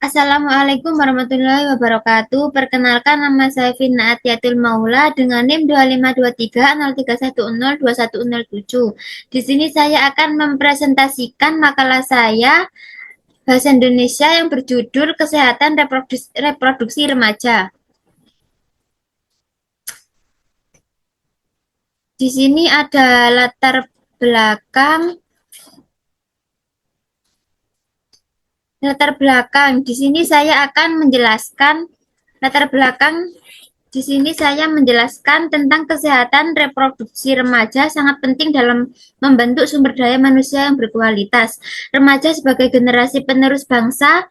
Assalamualaikum warahmatullahi wabarakatuh. Perkenalkan, nama saya Vina Atiatul Maula dengan NIM 252303102107. Di sini saya akan mempresentasikan makalah saya bahasa Indonesia yang berjudul Kesehatan Reproduksi Remaja. Di sini ada belakang latar belakang. Di sini saya akan menjelaskan latar belakang. Di sini saya menjelaskan tentang kesehatan reproduksi remaja sangat penting dalam membentuk sumber daya manusia yang berkualitas. Remaja sebagai generasi penerus bangsa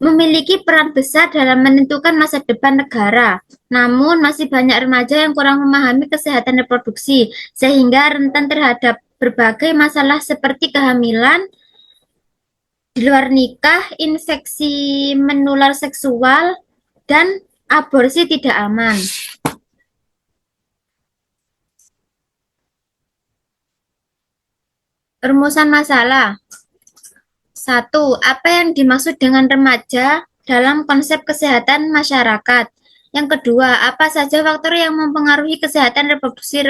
memiliki peran besar dalam menentukan masa depan negara. Namun masih banyak remaja yang kurang memahami kesehatan reproduksi sehingga rentan terhadap berbagai masalah seperti kehamilan di luar nikah, infeksi menular seksual, dan aborsi tidak aman. Rumusan masalah. 1. Apa yang dimaksud dengan remaja dalam konsep kesehatan masyarakat? Yang kedua, apa saja faktor yang mempengaruhi kesehatan reproduksi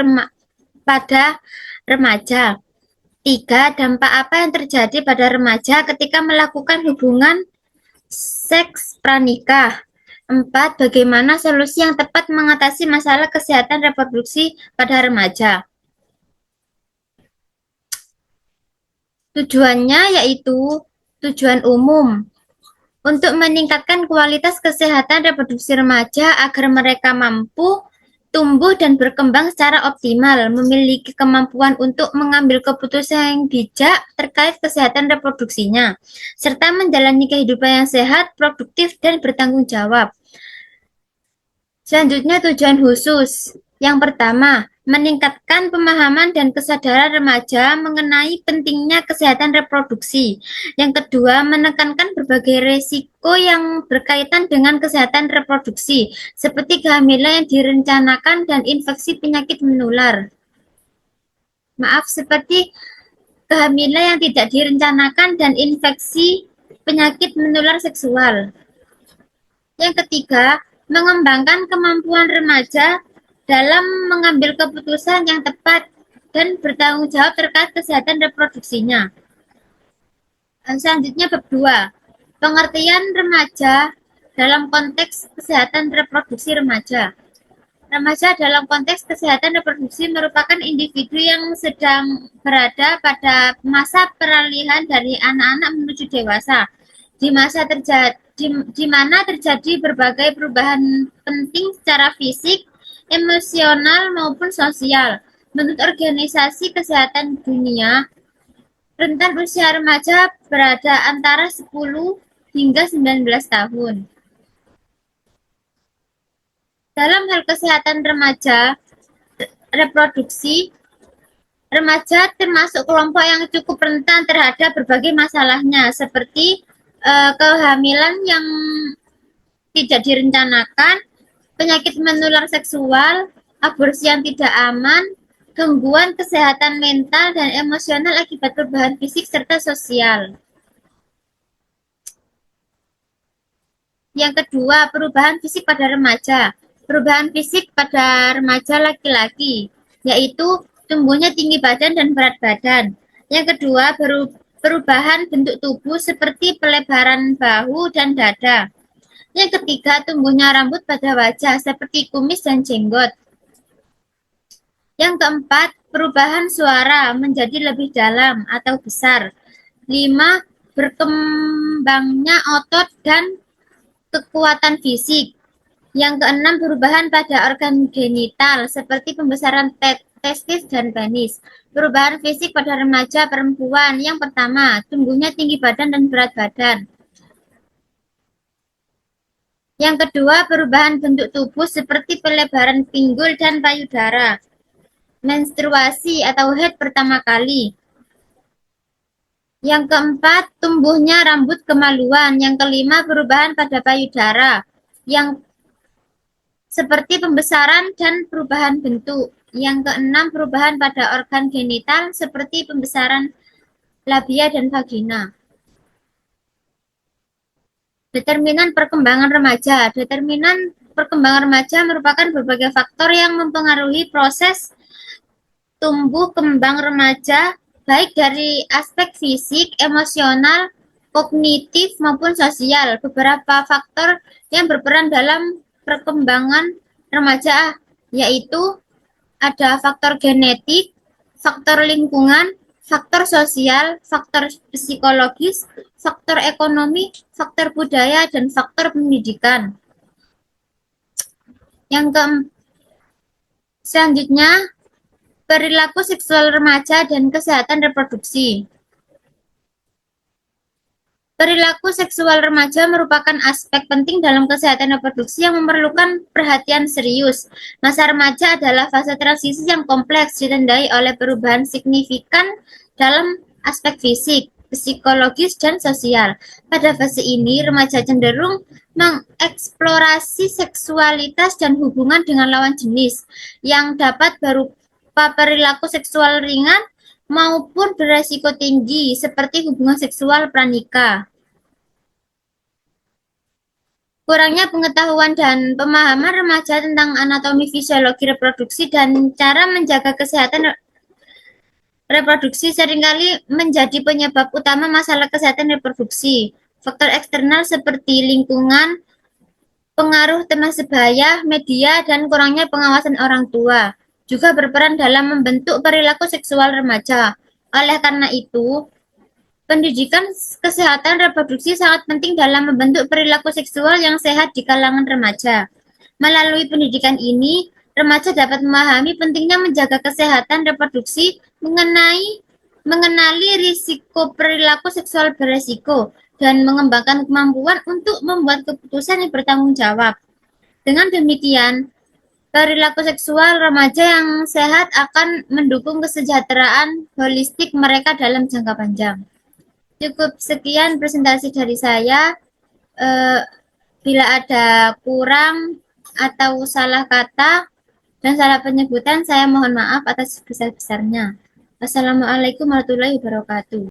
pada remaja? 3. Dampak apa yang terjadi pada remaja ketika melakukan hubungan seks pranikah? 4. Bagaimana solusi yang tepat mengatasi masalah kesehatan reproduksi pada remaja? Tujuannya yaitu tujuan umum untuk meningkatkan kualitas kesehatan reproduksi remaja agar mereka mampu tumbuh dan berkembang secara optimal, memiliki kemampuan untuk mengambil keputusan yang bijak terkait kesehatan reproduksinya, serta menjalani kehidupan yang sehat, produktif, dan bertanggung jawab. Selanjutnya tujuan khusus. Yang pertama, meningkatkan pemahaman dan kesadaran remaja mengenai pentingnya kesehatan reproduksi. Yang kedua, menekankan berbagai risiko yang berkaitan dengan kesehatan reproduksi, seperti kehamilan yang direncanakan dan infeksi penyakit menular. Seperti kehamilan yang tidak direncanakan dan infeksi penyakit menular seksual. Yang ketiga, mengembangkan kemampuan remaja dalam mengambil keputusan yang tepat dan bertanggung jawab terkait kesehatan reproduksinya. Selanjutnya bab 2. Pengertian remaja dalam konteks kesehatan reproduksi remaja. Remaja dalam konteks kesehatan reproduksi merupakan individu yang sedang berada pada masa peralihan dari anak-anak menuju dewasa, di mana terjadi berbagai perubahan penting secara fisik, emosional maupun sosial. Menurut Organisasi Kesehatan Dunia, rentan usia remaja berada antara 10 hingga 19 tahun. Dalam hal kesehatan remaja reproduksi, remaja termasuk kelompok yang cukup rentan terhadap berbagai masalahnya, seperti kehamilan yang tidak direncanakan, penyakit menular seksual, aborsi yang tidak aman, gangguan kesehatan mental dan emosional akibat perubahan fisik serta sosial. Yang kedua, perubahan fisik pada remaja. Perubahan fisik pada remaja laki-laki, yaitu tumbuhnya tinggi badan dan berat badan. Yang kedua, perubahan bentuk tubuh seperti pelebaran bahu dan dada. Yang ketiga, tumbuhnya rambut pada wajah seperti kumis dan jenggot. Yang keempat, perubahan suara menjadi lebih dalam atau besar. 5. Berkembangnya otot dan kekuatan fisik. Yang keenam, perubahan pada organ genital seperti pembesaran testis dan penis. Perubahan fisik pada remaja perempuan. Yang pertama, tumbuhnya tinggi badan dan berat badan. Yang kedua, perubahan bentuk tubuh seperti pelebaran pinggul dan payudara. Menstruasi atau haid pertama kali. Yang keempat, tumbuhnya rambut kemaluan. Yang kelima, perubahan pada payudara. Yang seperti pembesaran dan perubahan bentuk. Yang keenam, perubahan pada organ genital seperti pembesaran labia dan vagina. Determinan perkembangan remaja. Determinan perkembangan remaja merupakan berbagai faktor yang mempengaruhi proses tumbuh kembang remaja, baik dari aspek fisik, emosional, kognitif, maupun sosial. Beberapa faktor yang berperan dalam perkembangan remaja yaitu ada faktor genetik, faktor lingkungan, faktor sosial, faktor psikologis, faktor ekonomi, faktor budaya, dan faktor pendidikan. Yang selanjutnya, perilaku seksual remaja dan kesehatan reproduksi. Perilaku seksual remaja merupakan aspek penting dalam kesehatan reproduksi yang memerlukan perhatian serius. Masa remaja adalah fase transisi yang kompleks, ditandai oleh perubahan signifikan dalam aspek fisik, psikologis, dan sosial. Pada fase ini, remaja cenderung mengeksplorasi seksualitas dan hubungan dengan lawan jenis yang dapat berupa perilaku seksual ringan maupun beresiko tinggi seperti hubungan seksual pranikah. Kurangnya pengetahuan dan pemahaman remaja tentang anatomi fisiologi reproduksi dan cara menjaga kesehatan reproduksi seringkali menjadi penyebab utama masalah kesehatan reproduksi. Faktor eksternal seperti lingkungan, pengaruh teman sebaya, media, dan kurangnya pengawasan orang tua juga berperan dalam membentuk perilaku seksual remaja. Oleh karena itu, pendidikan kesehatan reproduksi sangat penting dalam membentuk perilaku seksual yang sehat di kalangan remaja. Melalui pendidikan ini, remaja dapat memahami pentingnya menjaga kesehatan reproduksi, mengenali risiko perilaku seksual beresiko, dan mengembangkan kemampuan untuk membuat keputusan yang bertanggung jawab. Dengan demikian, perilaku seksual remaja yang sehat akan mendukung kesejahteraan holistik mereka dalam jangka panjang. Cukup sekian presentasi dari saya. Bila ada kurang atau salah kata dan salah penyebutan, saya mohon maaf atas sebesar-besarnya. Wassalamualaikum warahmatullahi wabarakatuh.